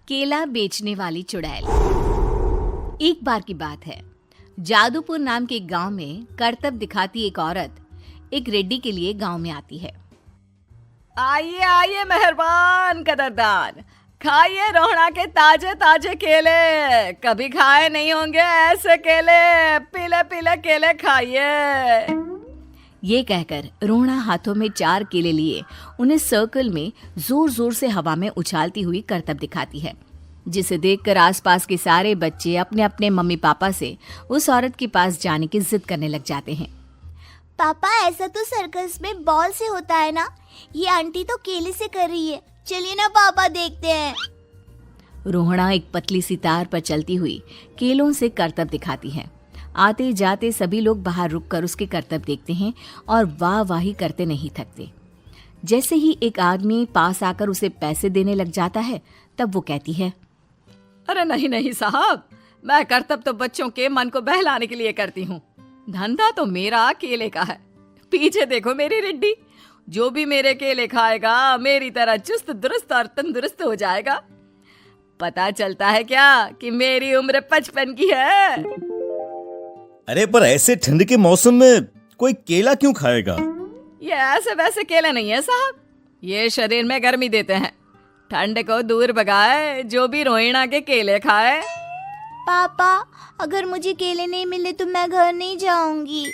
केला बेचने वाली चुड़ैल। एक बार की बात है, जादूपुर नाम के एक गांव में करतब दिखाती एक औरत एक रेड्डी के लिए गांव में आती है। आइए आइए मेहरबान कदरदान, खाइए रोहड़ा के ताजे ताजे केले। कभी खाए नहीं होंगे ऐसे केले, पीले पीले केले खाइए। ये कहकर रोहड़ा हाथों में 4 केले लिए उन्हें सर्कल में जोर जोर से हवा में उछालती हुई करतब दिखाती है, जिसे देखकर आसपास के सारे बच्चे अपने अपने मम्मी पापा से उस औरत के पास जाने की जिद करने लग जाते हैं। पापा, ऐसा तो सर्कस में बॉल से होता है ना, ये आंटी तो केले से कर रही है। चलिए ना पापा, देखते हैं। रोहड़ा एक पतली सी तार पर चलती हुई केलों से करतब दिखाती है। आते जाते सभी लोग बाहर रुककर उसके करतब देखते हैं और वाह वाही करते नहीं थकते। जैसे ही एक आदमी पास आकर उसे पैसे देने लग जाता है, तब वो कहती है, अरे नहीं नहीं साहब, मैं करतब तो बच्चों के मन को बहलाने के लिए करती हूँ। धंधा तो मेरा केले का है। पीछे देखो मेरी रिड्डी, जो भी मेरे केले खाएगा मेरी तरह चुस्त दुरुस्त और तंदुरुस्त हो जाएगा। पता चलता है क्या कि मेरी उम्र 55 की है। अरे पर ऐसे ठंड के मौसम में कोई केला क्यों खाएगा? ये ऐसे वैसे केले नहीं है साहब, ये शरीर में गर्मी देते हैं। ठंड को दूर भगाए जो भी रोहिणा के केले खाए। पापा, अगर मुझे केले नहीं मिले तो मैं घर नहीं जाऊंगी।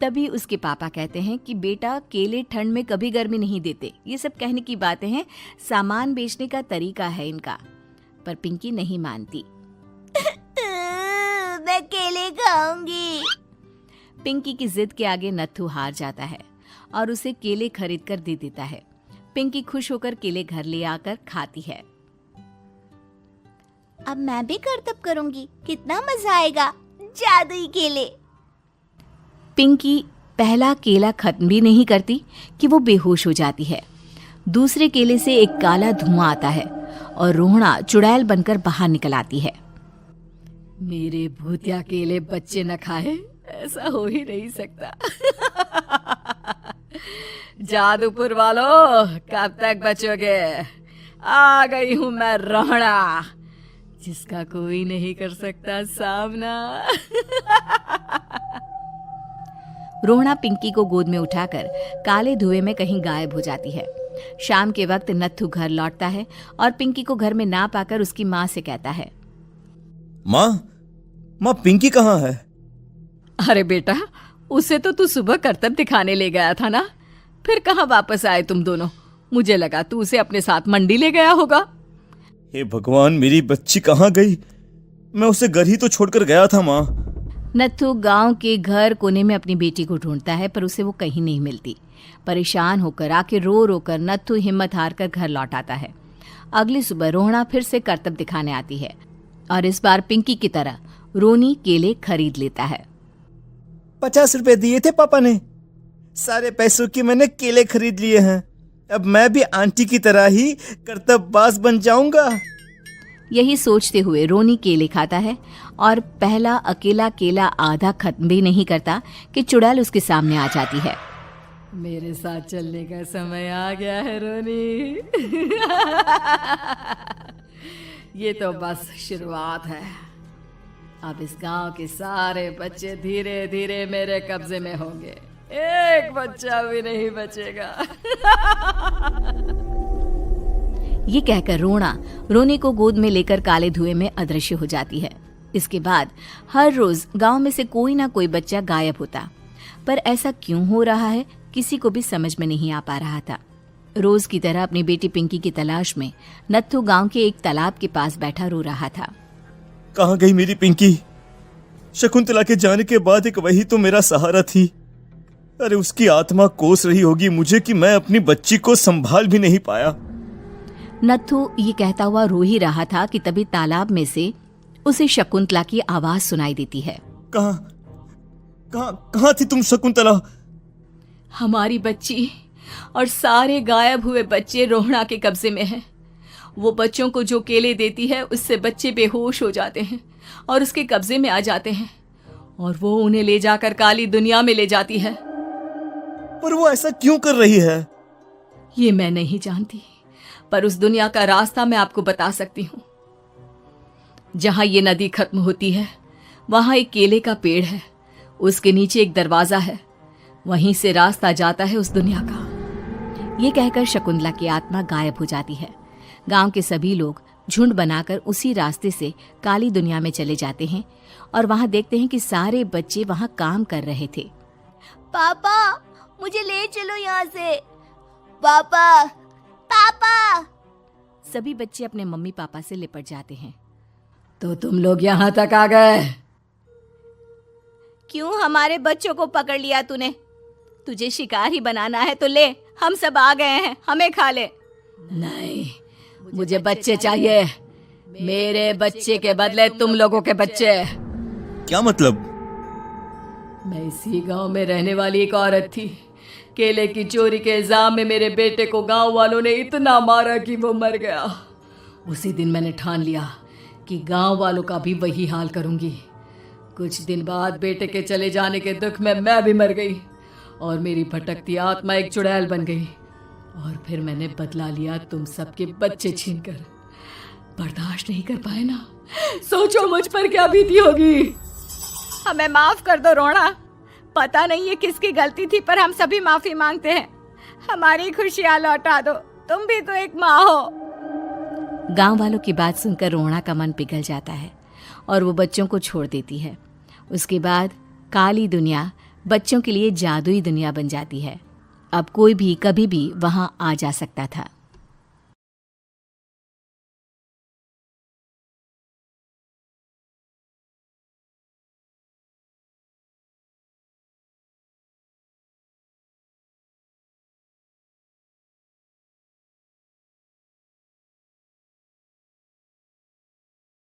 तभी उसके पापा कहते हैं कि बेटा, केले ठंड में कभी गर्मी नहीं देते। ये सब कहने की बातें हैं, सामान बेचने का तरीका है इनका। पर पिंकी नहीं मानती। मैं केले खाऊंगी। पिंकी की जिद के आगे नत्थू हार जाता है और उसे केले खरीद कर दे देता है। पिंकी खुश होकर केले घर ले आकर खाती है। अब मैं भी करतब करूंगी, कितना मजा आएगा। जादुई केले। पिंकी पहला केला खत्म भी नहीं करती कि वो बेहोश हो जाती है। दूसरे केले से एक काला धुआं आता है और रोहड़ा चुड़ैल बनकर बाहर निकल आती है। मेरे भूतिया केले बच्चे न खाए, ऐसा हो ही नहीं सकता। जादूपुर वालों, कब तक बचोगे? आ गई हूं मैं रोहड़ा, जिसका कोई नहीं कर सकता सामना। रोहड़ा पिंकी को गोद में उठाकर काले धुएं में कहीं गायब हो जाती है। शाम के वक्त नत्थू घर लौटता है और पिंकी को घर में ना पाकर उसकी माँ से कहता है, माँ पिंकी कहाँ है? अरे बेटा, उसे तो तू सुबह करतब दिखाने ले गया था ना, फिर कहाँ वापस आए तुम दोनों? मुझे लगा तू उसे अपने साथ मंडी ले गया होगा। हे भगवान, मेरी बच्ची कहाँ गई? मैं उसे घर ही तो छोड़कर गया था माँ। नत्थू गांव के घर कोने में अपनी बेटी को ढूंढता है, पर उसे वो कहीं नहीं मिलती। परेशान होकर आखिर रो रो कर नत्थू हिम्मत हार कर घर लौट आता है। अगली सुबह रोहड़ा फिर से करतब दिखाने आती है और इस बार पिंकी की तरह रोनी केले खरीद लेता है। 50 रुपए दिए थे पापा ने, सारे पैसों की मैंने केले खरीद लिए हैं। अब मैं भी आंटी की तरह ही करतबबाज बन जाऊंगा। यही सोचते हुए रोनी केले खाता है और पहला अकेला केला आधा खत्म भी नहीं करता कि चुड़ैल उसके सामने आ जाती है। मेरे साथ चलने का समय आ गया है रोनी। ये तो बस शुरुआत है। अब इस गांव के सारे बच्चे धीरे धीरे मेरे कब्जे में होंगे, एक बच्चा भी नहीं बचेगा। ये कहकर रोना रोनी को गोद में लेकर काले धुएं में अदृश्य हो जाती है। इसके बाद हर रोज गांव में से कोई ना कोई बच्चा गायब होता, पर ऐसा क्यों हो रहा है किसी को भी समझ में नहीं आ पा रहा था। रोज की तरह अपनी बेटी पिंकी की तलाश में नत्थू गांव के एक तालाब के पास बैठा रो रहा था। कहाँ गई मेरी पिंकी? शकुंतला के जाने के बाद एक वही तो मेरा सहारा थी। अरे उसकी आत्मा कोस रही होगी मुझे कि मैं अपनी बच्ची को संभाल भी नहीं पाया। नत्थू ये कहता हुआ रो ही रहा था कि तभी तालाब में से उसे शकुंतला की आवाज सुनाई देती है। कहाँ थी तुम शकुंतला? हमारी बच्ची और सारे गायब हुए बच्चे रोहड़ा के कब्जे में हैं। वो बच्चों को जो केले देती है उससे बच्चे बेहोश हो जाते हैं और उसके कब्जे में आ जाते हैं और वो उन्हें ले जाकर काली दुनिया में ले जाती है। पर वो ऐसा क्यों कर रही है? ये मैं नहीं जानती, पर उस दुनिया का रास्ता मैं आपको बता सकती हूँ। जहां ये नदी खत्म होती है वहां एक केले का पेड़ है, उसके नीचे एक दरवाजा है, वहीं से रास्ता जाता है उस दुनिया का। ये कहकर शकुंतला की आत्मा गायब हो जाती है। गांव के सभी लोग झुंड बनाकर उसी रास्ते से काली दुनिया में चले जाते हैं और वहां देखते हैं कि सारे बच्चे वहां काम कर रहे थे। पापा मुझे ले चलो यहाँ से। पापा पापा। सभी बच्चे अपने मम्मी पापा से लिपट जाते हैं। तो तुम लोग यहाँ तक आ गए? क्यों हमारे बच्चों को पकड़ लिया तूने? तुझे शिकार ही बनाना है तो ले, हम सब आ गए हैं, हमें खा ले। नहीं, मुझे बच्चे चाहिए। मेरे बच्चे के बदले तुम लोगों के बच्चे। क्या मतलब? मैं इसी गांव में रहने वाली एक औरत थी। केले की चोरी के इल्जाम में मेरे बेटे को गांव वालों ने इतना मारा कि वो मर गया। उसी दिन मैंने ठान लिया कि गांव वालों का भी वही हाल करूंगी। कुछ दिन बाद बेटे के चले जाने के दुख में मैं भी मर गई और मेरी भटकती आत्मा एक चुड़ैल बन गई। और फिर मैंने बदला लिया तुम सबके बच्चे छीनकर। बर्दाश्त नहीं कर पाए ना? सोचो मुझ पर क्या बीती होगी। हमें माफ कर दो रोना। पता नहीं ये किसकी गलती थी, पर हम सभी माफी मांगते हैं। हमारी खुशियां लौटा दो, तुम भी तो एक माँ हो। गांव वालों की बात सुनकर रोना का मन पिघल जाता है और वो बच्चों को छोड़ देती है। उसके बाद काली दुनिया बच्चों के लिए जादुई दुनिया बन जाती है। अब कोई भी कभी भी वहां आ जा सकता था।